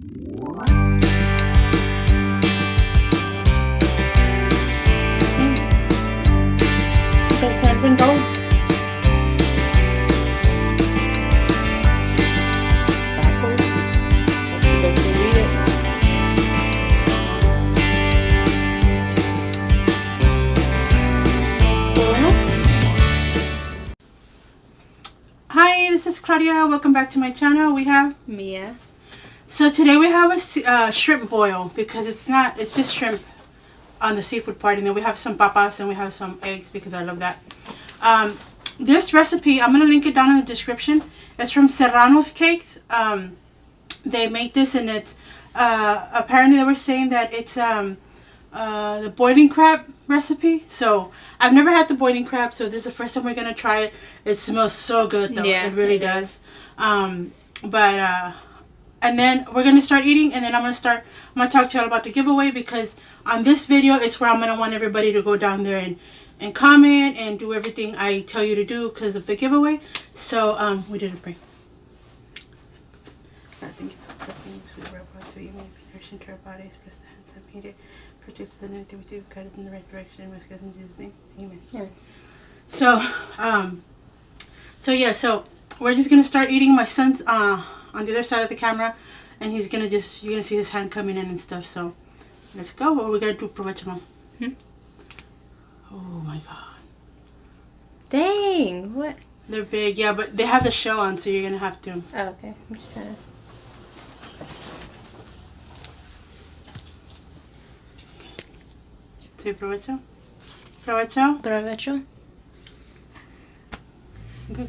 Hi, this is Claudia. Welcome back to my channel. We have Mia. So today we have a shrimp boil because it's just shrimp on the seafood part, and then we have some papas and we have some eggs because I love that. This recipe, I'm gonna link it down in the description. It's from Sereanos cakes. They make this, and it's apparently they were saying that it's the boiling crab recipe. So I've never had the boiling crab, so this is the first time we're gonna try it. It smells so good though. Yeah, it really does. And then we're gonna start eating, and then I'm gonna talk to y'all about the giveaway, because on this video it's where I'm gonna want everybody to go down there and comment and do everything I tell you to do because of the giveaway. So we did a prank. Protect the negativity, guide us in the right direction. In Jesus' name, amen. Yeah. So we're just gonna start eating. My son's on the other side of the camera, and you're gonna see his hand coming in and stuff. So let's go. What we're gonna do, provecho. Oh my god. Dang, what? They're big, yeah, but they have the shell on, so you're gonna have to. Oh, okay. I'm just trying to. Say provecho. Provecho. Provecho. Okay.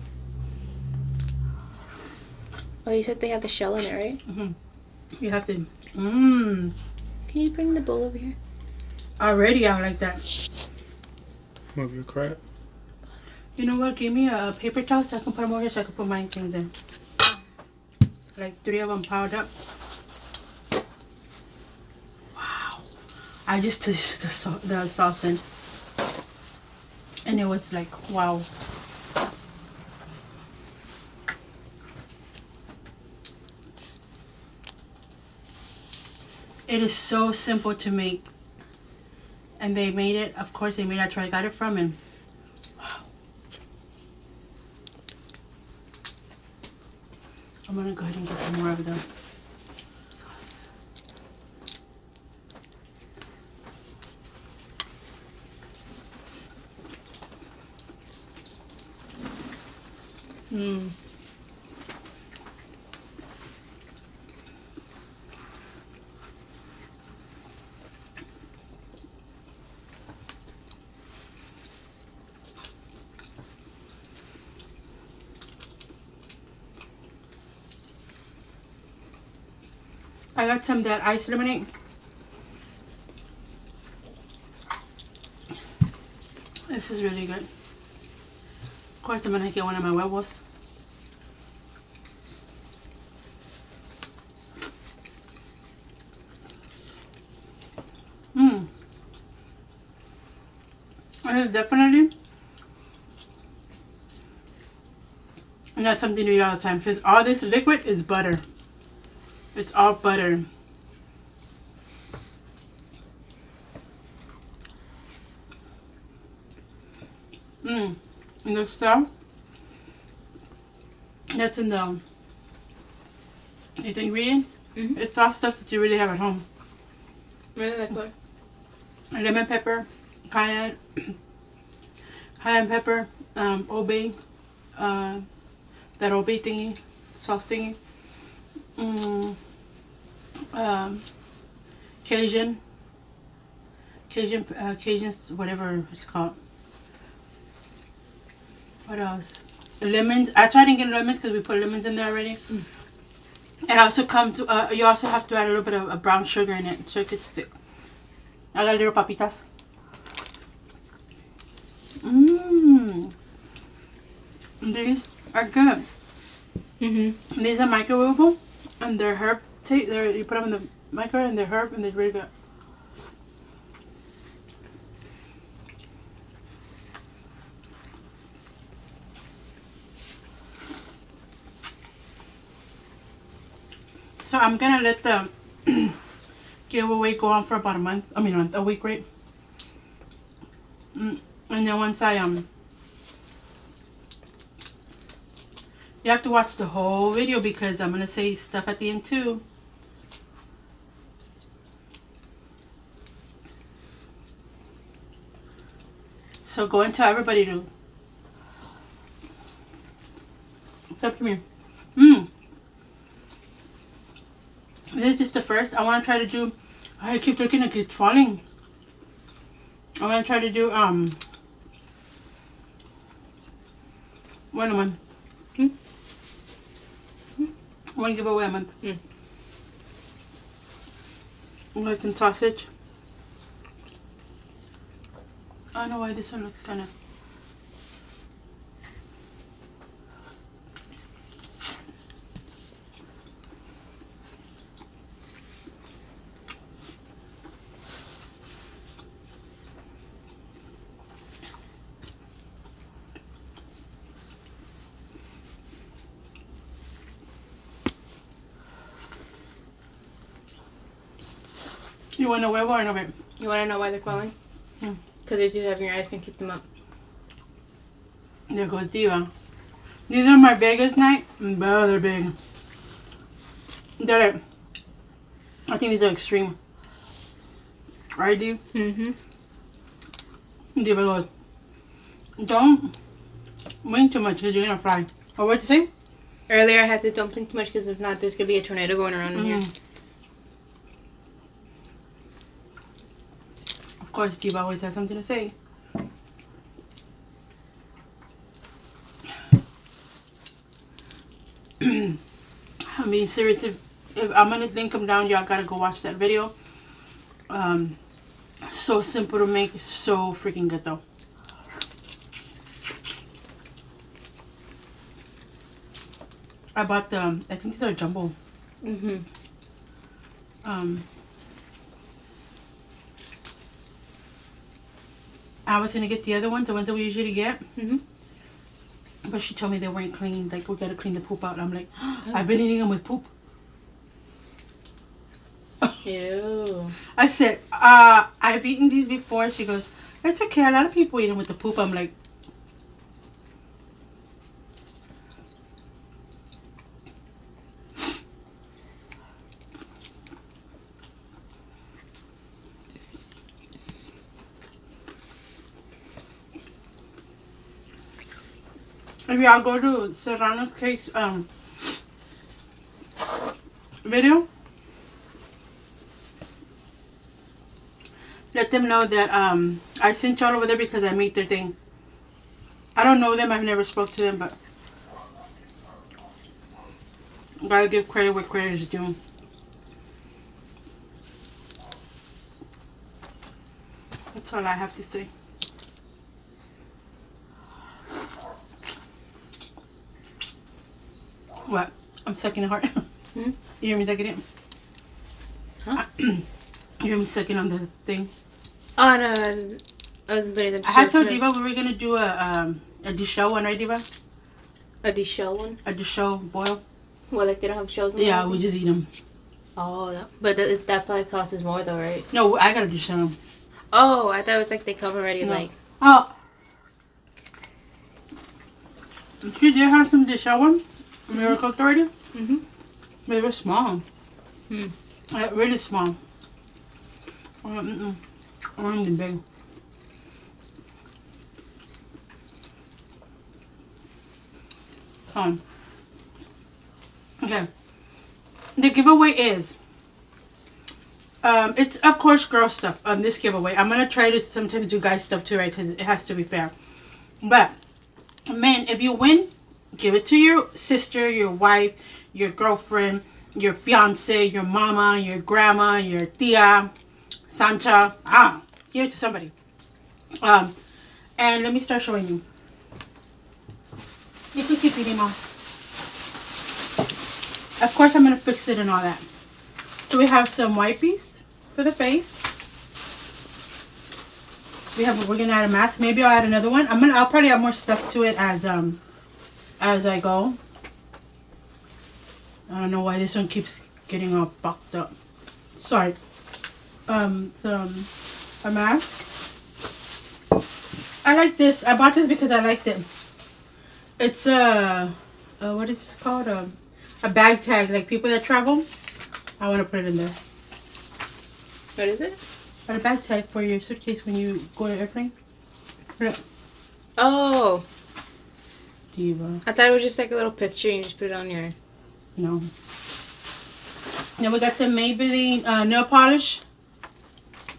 Oh, you said they have the shell in it, right? Mm-hmm. You have to. Can you bring the bowl over here? Already out like that. Move your crap. You know what? Give me a paper towel so I can put them over here, so I can put my things in. Like 3 of them piled up. Wow. I just touched the sauce in. And it was like, wow. It is so simple to make. And they made it, of course they made it, that's where I got it from, and wow. I'm gonna go ahead and get some more of the sauce. I got some of that ice lemonade. This is really good. Of course, I'm gonna get one of my huevos. It is definitely not something you eat all the time, because all this liquid is butter. It's all butter. And the stuff that's in the ingredients, it's all stuff that you really have at home. Really, like what? Lemon pepper, cayenne pepper, obey, that obey thingy, sauce thingy. Cajun, whatever it's called. What else? Lemons. I tried to get lemons because we put lemons in there already. And also you also have to add a little bit of brown sugar in it so it could stick. I got little papitas. These are good. These are microwavable, and they're herb. You put them in the microwave, and they're herb, and they're really good. So I'm gonna let the giveaway go on for about a month. I mean, a week, right? And then once you have to watch the whole video because I'm gonna say stuff at the end too. So go and tell everybody to. Stop, come here. This is just the first. I want to try to do. I keep looking like it's falling. I want to try to do one a month. One giveaway a month. With some sausage. I don't know why this one looks kind of. You want to know where or no? You want to know why they're falling? Because they do have your eyes can keep them up. There goes Diva. These are my biggest night. But they're big. They're, I think these are extreme. Right, Diva? Diva goes, don't wing too much because you're going to fly. Oh, what'd you say? Earlier I had to don't think too much because if not, there's going to be a tornado going around in here. Of course, Diva always has something to say. I mean, seriously, if I'm gonna link them down, y'all gotta go watch that video. So simple to make, so freaking good though. I bought the, I think these are jumbo. I was gonna get the other ones, the ones that we usually get. But she told me they weren't clean. Like, we gotta clean the poop out. And I'm like, I've been eating them with poop. Ew. I said, I've eaten these before. She goes, it's okay. A lot of people eat them with the poop. I'm like, if y'all go to Sereanos case video, let them know that I sent y'all over there because I made their thing. I don't know them. I've never spoke to them, but gotta give credit where credit is due. That's all I have to say. What? I'm sucking hard. You hear me sucking it? Huh? You hear me sucking on the thing? Oh, no. I was better than I had told Diva we were going to do a deshell one, right, Diva? A deshell one? A deshell boil. Well, like they don't have shells in them? Yeah, we just eat them. Oh, but that probably costs more though, right? No, I got to deshell them. Oh, I thought it was like they come already, No. like... Oh. She did have some deshell ones. We were cooked already. But they were small. Like, really small. I want them big. Okay. The giveaway is it's of course girl stuff on this giveaway. I'm gonna try to sometimes do guy stuff too, right? Because it has to be fair. But men, if you win, give it to your sister, your wife, your girlfriend, your fiance, your mama, your grandma, your tia, Sancha. Give it to somebody. And let me start showing you. You can keep eating, Mom. Of course, I'm going to fix it and all that. So we have some wipies for the face. We're going to add a mask. Maybe I'll add another one. I'll probably add more stuff to it as I go. I don't know why this one keeps getting all bucked up. Sorry. A mask. I like this. I bought this because I liked it. It's what is this called? A bag tag. Like people that travel. I want to put it in there. What is it? A bag tag for your suitcase when you go to airplane. Yeah. Oh. Diva. I thought it was just like a little picture and you just put it on your... No. Then we got some Maybelline nail polish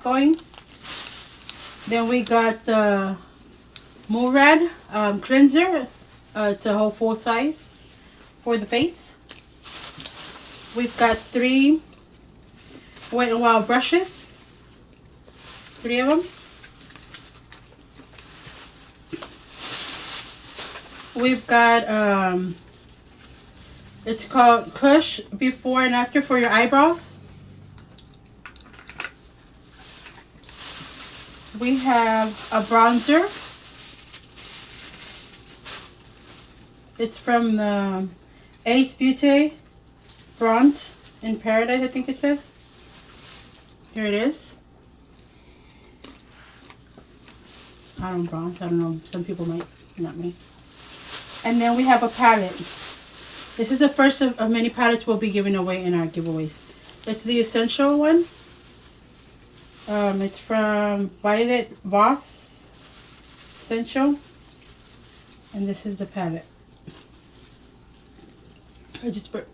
going. Then we got the Murad cleanser. It's a whole full size for the face. We've got 3 Wet n Wild brushes. 3 of them. We've got it's called Kush Before and After for your eyebrows. We have a bronzer. It's from the Ace Beauty Bronze in Paradise, I think it says. Here it is. I don't bronze. I don't know. Some people might, not me. And then we have a palette. This is the first of many palettes we'll be giving away in our giveaways. It's the essential one. It's from Violet Voss Essential. And this is the palette. I just put...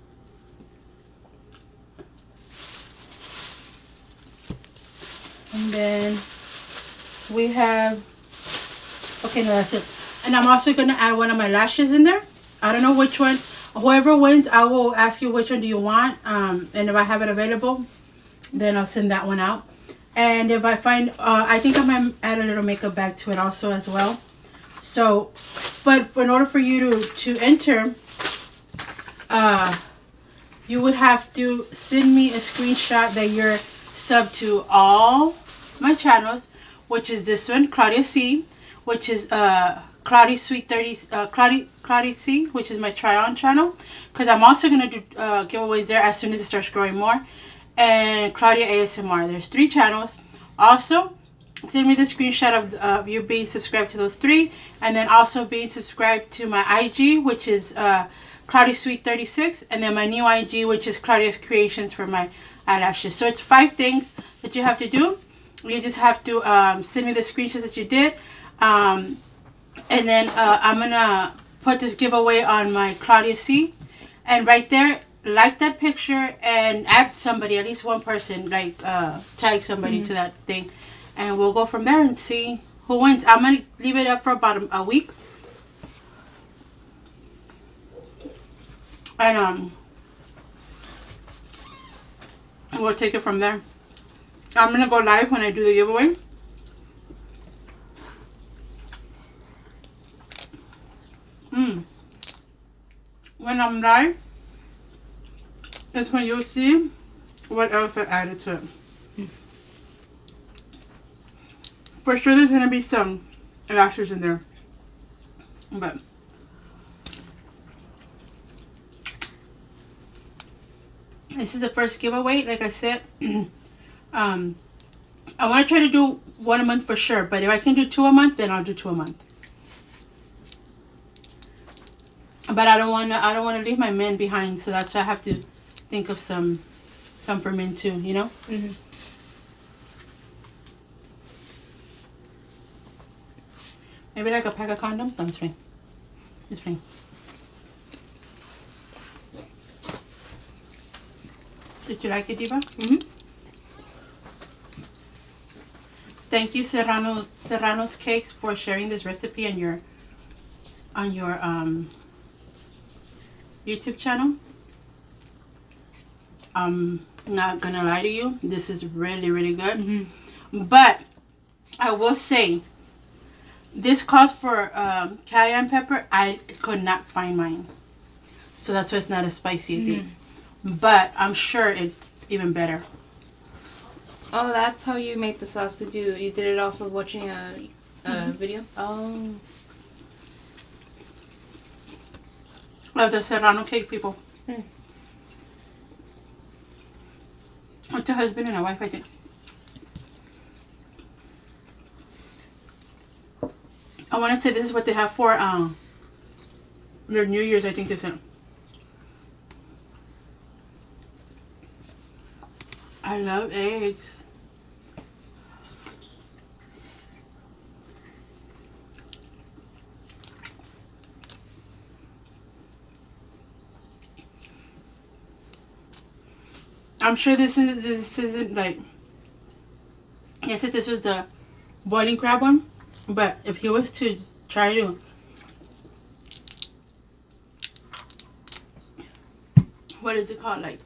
And then we have... Okay, no, that's it. And I'm also going to add one of my lashes in there. I don't know which one. Whoever wins, I will ask you which one do you want. And if I have it available, then I'll send that one out. And if I find, I think I might add a little makeup bag to it also as well. So, but in order for you to enter, you would have to send me a screenshot that you're sub to all my channels, which is this one, Claudia C, which is Claudy Sweet 30, Claudy C, which is my try-on channel, because I'm also gonna do giveaways there as soon as it starts growing more. And Claudia ASMR. There's 3 channels. Also, send me the screenshot of you being subscribed to those 3, and then also being subscribed to my IG, which is Claudy Sweet 36, and then my new IG, which is Claudia's Creations for my eyelashes. So it's 5 things that you have to do. You just have to send me the screenshots that you did. And then I'm going to put this giveaway on my Claudia C. And right there, like that picture and add somebody, at least one person, like tag somebody to that thing. And we'll go from there and see who wins. I'm going to leave it up for about a week. And we'll take it from there. I'm going to go live when I do the giveaway. When I'm live, is when you'll see what else I added to it. For sure there's going to be some lashes in there. But this is the first giveaway, like I said. I want to try to do 1 a month for sure, but if I can do 2 a month, then I'll do 2 a month. But I don't want to leave my men behind, so that's why I have to think of some for men too, you know? Maybe like a pack of condoms? No, it's fine. It's fine. Did you like it, Diva? Thank you, Sereanos Cakes, for sharing this recipe on your YouTube channel. I'm not gonna lie to you, this is really, really good. But I will say, this calls for cayenne pepper. I could not find mine, so that's why it's not as spicy as it. But I'm sure it's even better. Oh, that's how you make the sauce, because you did it off of watching a video? Oh. Of the Serrano cake, people. It's a husband and a wife, I think. I want to say this is what they have for their New Year's, I think they said. I love eggs. I'm sure this isn't like, I said this was the boiling crab one, but if he was to try to what is it called, like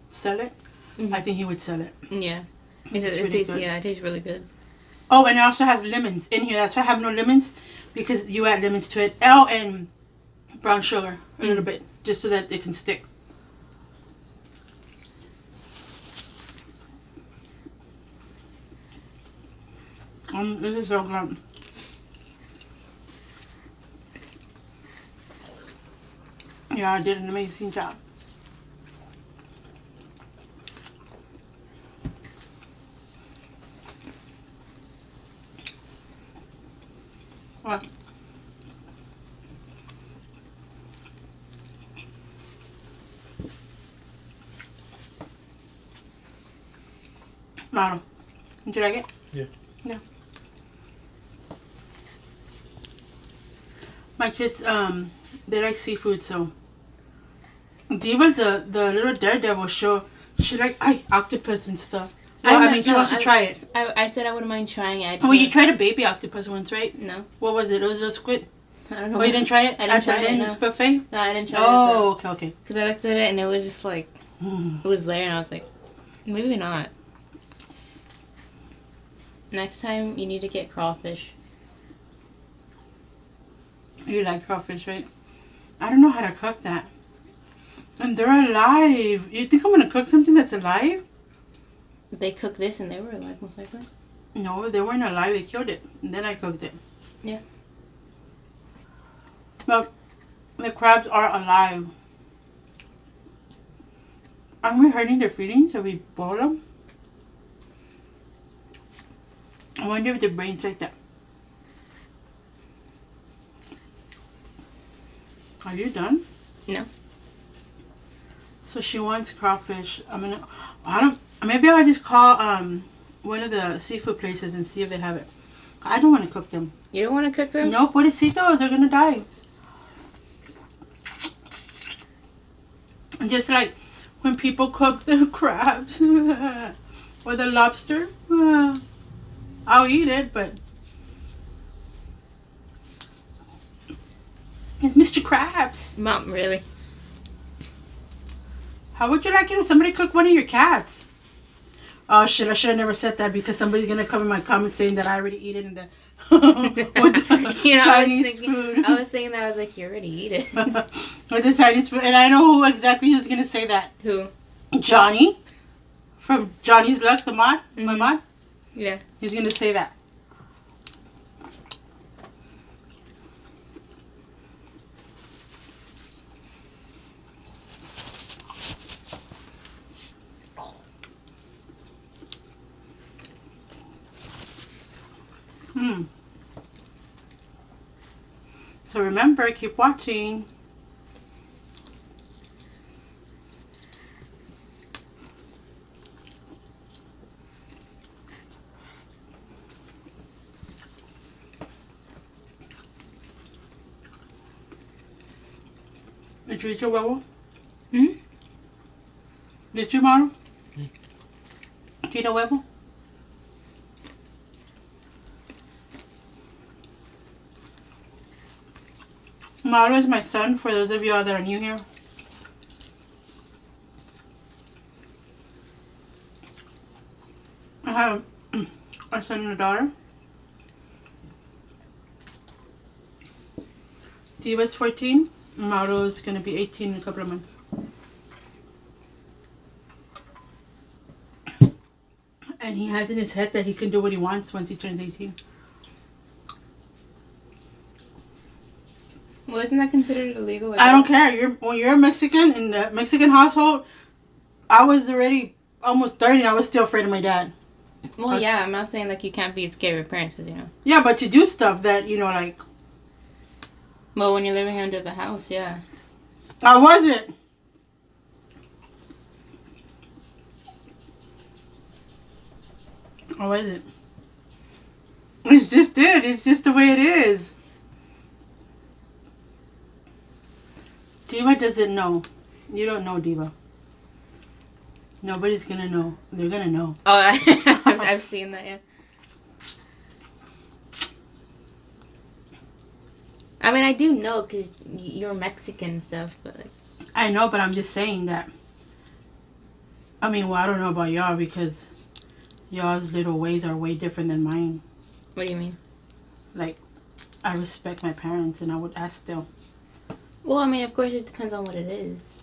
sell it, I think he would sell it. Yeah. It's It really tastes, good. yeah, it tastes really good. Oh, and it also has lemons in here. That's why I have no lemons, because you add lemons to it. Oh, and brown sugar a little bit, just so that it can stick. This is so good. Yeah, I did an amazing job. What? Malo. Did you like it? Yeah. Yeah. My kids, they like seafood, so Diva's the little daredevil show. She like octopus and stuff. Well, I mean, she wants to try it. I said I wouldn't mind trying it. Well, you tried a baby octopus once, right? No. What was it? It was a squid. I don't know. Oh, you didn't try it? I didn't try At it, the no. Lynn's buffet? No, I didn't try Oh, it. okay. Because I looked at it and it was just like, it was there and I was like, maybe not. Next time you need to get crawfish. You like crawfish, right? I don't know how to cook that. And they're alive. You think I'm going to cook something that's alive? They cooked this and they were alive, most likely. No, they weren't alive. They killed it. And then I cooked it. Yeah. But the crabs are alive. Aren't we hurting their feelings if we boil them? I wonder if the brain's like that. Are you done? No. So she wants crawfish. Maybe I'll just call one of the seafood places and see if they have it. I don't want to cook them. You don't want to cook them? No, pobrecitos, they're gonna die. Just like when people cook the crabs or the lobster, I'll eat it, but it's Mr. Krabs. Mom, really? How would you like it if somebody cooked one of your cats? Oh shit, I should have never said that because somebody's gonna come in my comments saying that I already eat it in the, with the You know, Chinese food. I was thinking that, I was like, you already eat it. With the Chinese food, and I know who exactly who's gonna say that. Who? Johnny from Johnny's Vlogs, the mod, my Mhm. mod. Yeah. He's gonna say that. So remember, keep watching. Did you eat your huevo? Hmm? Did you, Maro? Did you eat a huevo? Maro is my son, for those of you that are new here. I have a son and a daughter. Diva's 14. Mauro is going to be 18 in a couple of months. And he has in his head that he can do what he wants once he turns 18. Well, isn't that considered illegal? I don't care. When you're a Mexican in the Mexican household, I was already almost 30, I was still afraid of my dad. Well, yeah, I'm not saying like you can't be scared of your parents, because Yeah, but to do stuff that, like... Well, when you're living under the house, yeah. I wasn't. I wasn't. It's just it. It's just the way it is. Diva doesn't know. You don't know, Diva. Nobody's gonna know. They're gonna know. Oh, I've seen that, yeah. I mean, I do know because you're Mexican and stuff, but... Like... I know, but I'm just saying that. I mean, well, I don't know about y'all because y'all's little ways are way different than mine. What do you mean? Like, I respect my parents and I would ask them. Well, I mean, of course it depends on what it is.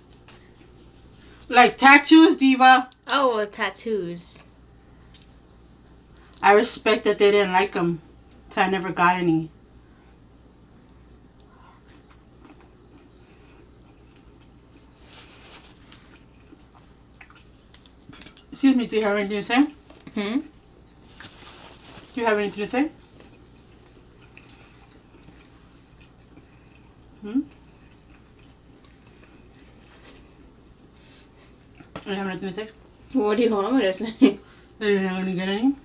Like tattoos, Diva. Oh, well, tattoos. I respect that they didn't like them, so I never got any. Excuse me, do you have anything to say? Hmm? Do you have anything to say? Hmm? You have anything to say? What do you want me to say? That you're not going to get any?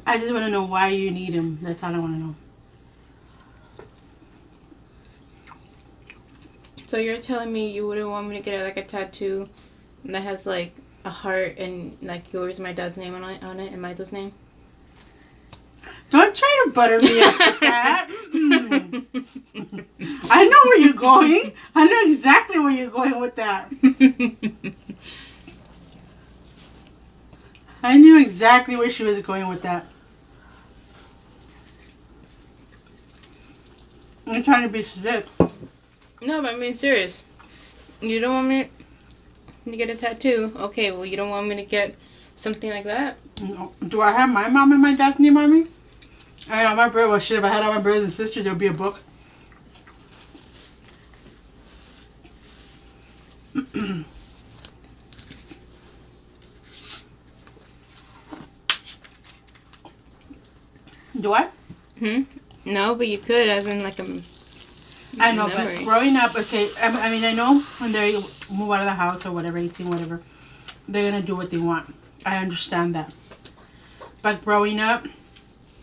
I just want to know why you need him. That's all I want to know. So you're telling me you wouldn't want me to get like a tattoo that has like a heart and like yours and my dad's name on it and Michael's name? Don't try to butter me up with that. I know where you're going. I know exactly where you're going with that. I knew exactly where she was going with that. I'm trying to be slick. No, but I mean, serious. You don't want me to get a tattoo? Okay, well, you don't want me to get something like that? No. Do I have my mom and my dad's name on me? I know my brother. Well, shit, if I had all my brothers and sisters, there would be a book. Do I? No, but you could, as in like a... I know, memory. but growing up, okay, I mean, I know when they move out of the house or whatever, 18, whatever, they're going to do what they want. I understand that. But growing up,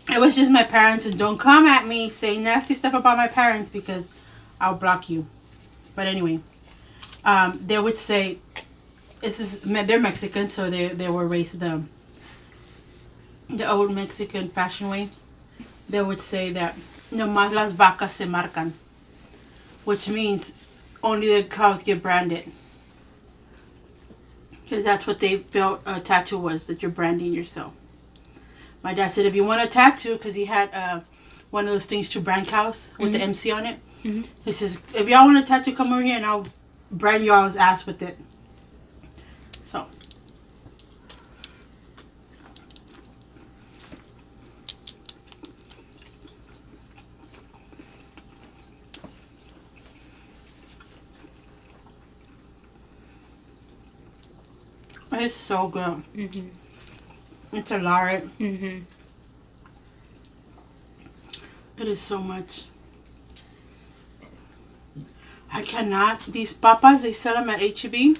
it was just my parents, and don't come at me saying nasty stuff about my parents because I'll block you. But anyway, they would say, they're Mexican, so they were raised the old Mexican fashion way. They would say that, no más las vacas se marcan. Which means only the cows get branded. Because that's what they felt a tattoo was, that you're branding yourself. My dad said if you want a tattoo, because he had one of those things to brand cows with the MC on it. Mm-hmm. He says, if y'all want a tattoo, come over here and I'll brand y'all's ass with it. So. It's so good. Mm-hmm. It's a lard. Mm-hmm. It is so much. I cannot. These papas, they sell them at H-E-B.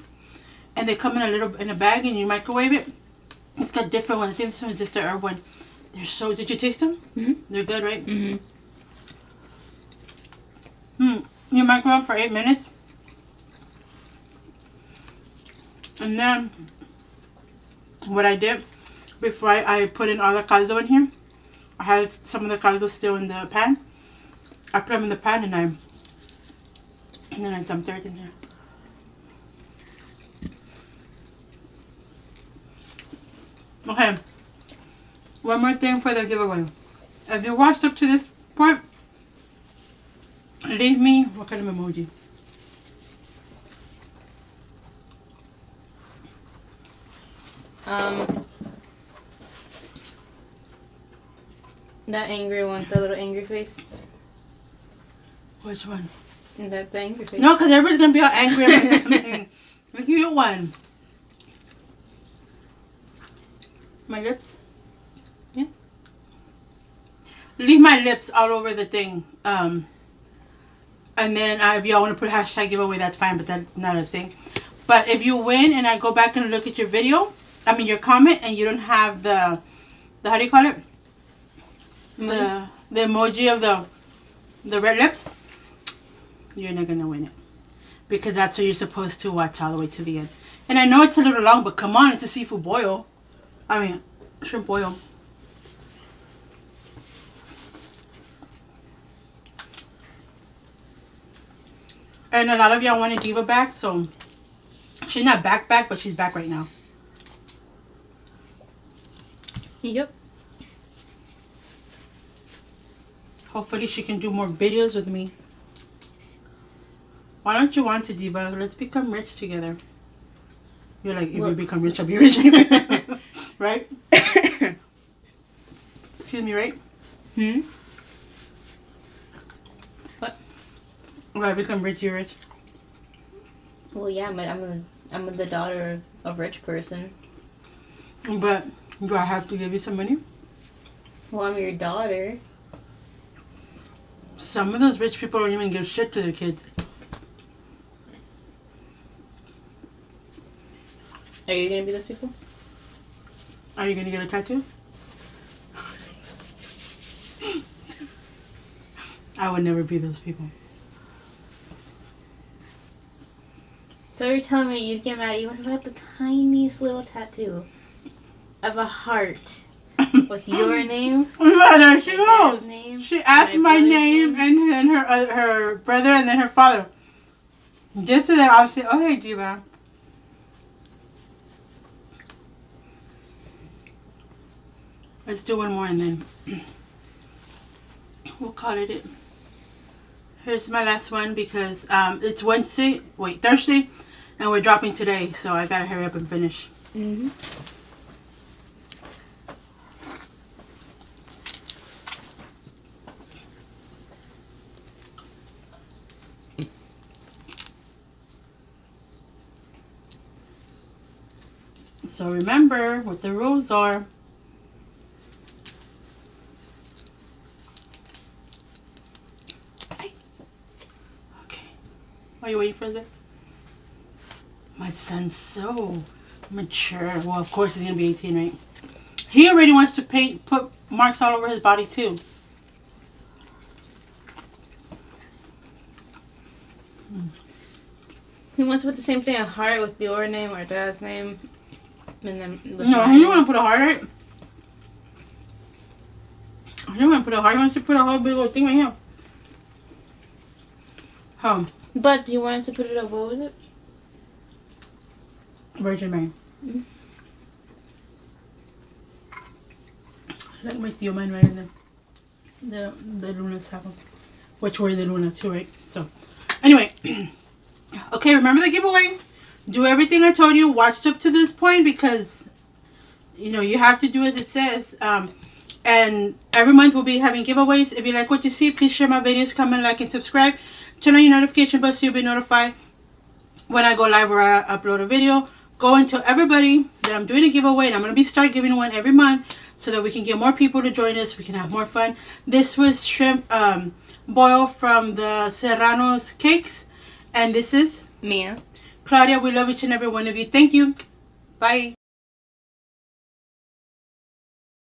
And they come in a bag and you microwave it. It's got different ones. I think this one's just the herb one. They're so... Did you taste them? Mm-hmm. They're good, right? Mm-hmm. You microwave them for 8 minutes. And then... what I did before I put in all the caldo in here, I had some of the caldo still in the pan. I put them in the pan and then I dumped everything here. Okay, one more thing for the giveaway. If you watched up to this point, leave me what kind of emoji? That angry one, the little angry face. Which one? That thing. Your face. No, because everybody's going to be all angry at me. Let's give you one. My lips? Yeah. Leave my lips all over the thing. And then if y'all want to put hashtag giveaway, that's fine, but that's not a thing. But if you win and I go back and look at your video, your comment, and you don't have the how do you call it? The emoji of the red lips, you're not going to win it. Because that's what you're supposed to watch all the way to the end. And I know it's a little long, but come on, it's a seafood boil. Shrimp boil. And a lot of y'all wanted Diva back, so she's not back, but she's back right now. Yep. Hopefully she can do more videos with me. Why don't you want to, Diva? Let's become rich together. You're like, if we become rich, I'll be rich. Right? Excuse me, right? What? If I become rich, you're rich. Well, yeah, but I'm the daughter of a rich person. But do I have to give you some money? Well, I'm your daughter. Some of those rich people don't even give shit to their kids. Are you gonna be those people? Are you gonna get a tattoo? I would never be those people. So you're telling me you'd get mad even about the tiniest little tattoo of a heart with your name? Well, there she my goes. dad's name, She asked my brother's name and her brother and then her father. Just so that I'll say, oh, hey, Diva. Let's do one more and then we'll call it. Here's my last one because it's Thursday, and we're dropping today, so I gotta hurry up and finish. So remember what the rules are. Are you waiting for this? My son's so mature. Well, of course he's gonna be 18, right? He already wants to put marks all over his body too. He wants to put the same thing, a heart with your name or dad's name, and then with No, mine. he don't want to put a heart, right? He don't want to put a heart. He wants to put a whole big old thing right here. Home. But you wanted to put it up. What was it? Virgin Mary. Like my tío Manuel and the Luna Sabo. Which were the Luna too, right? So, anyway. Okay, remember the giveaway? Do everything I told you. Watch up to this point because, you have to do as it says. And every month we'll be having giveaways. If you like what you see, please share my videos, comment, like, and subscribe. Turn on your notification bell so you'll be notified when I go live or I upload a video. Go and tell everybody that I'm doing a giveaway, and I'm going to start giving one every month so that we can get more people to join us. We can have more fun. This was shrimp boil from the Sereanos cakes. And this is Mia. Claudia. We love each and every one of you. Thank you. Bye.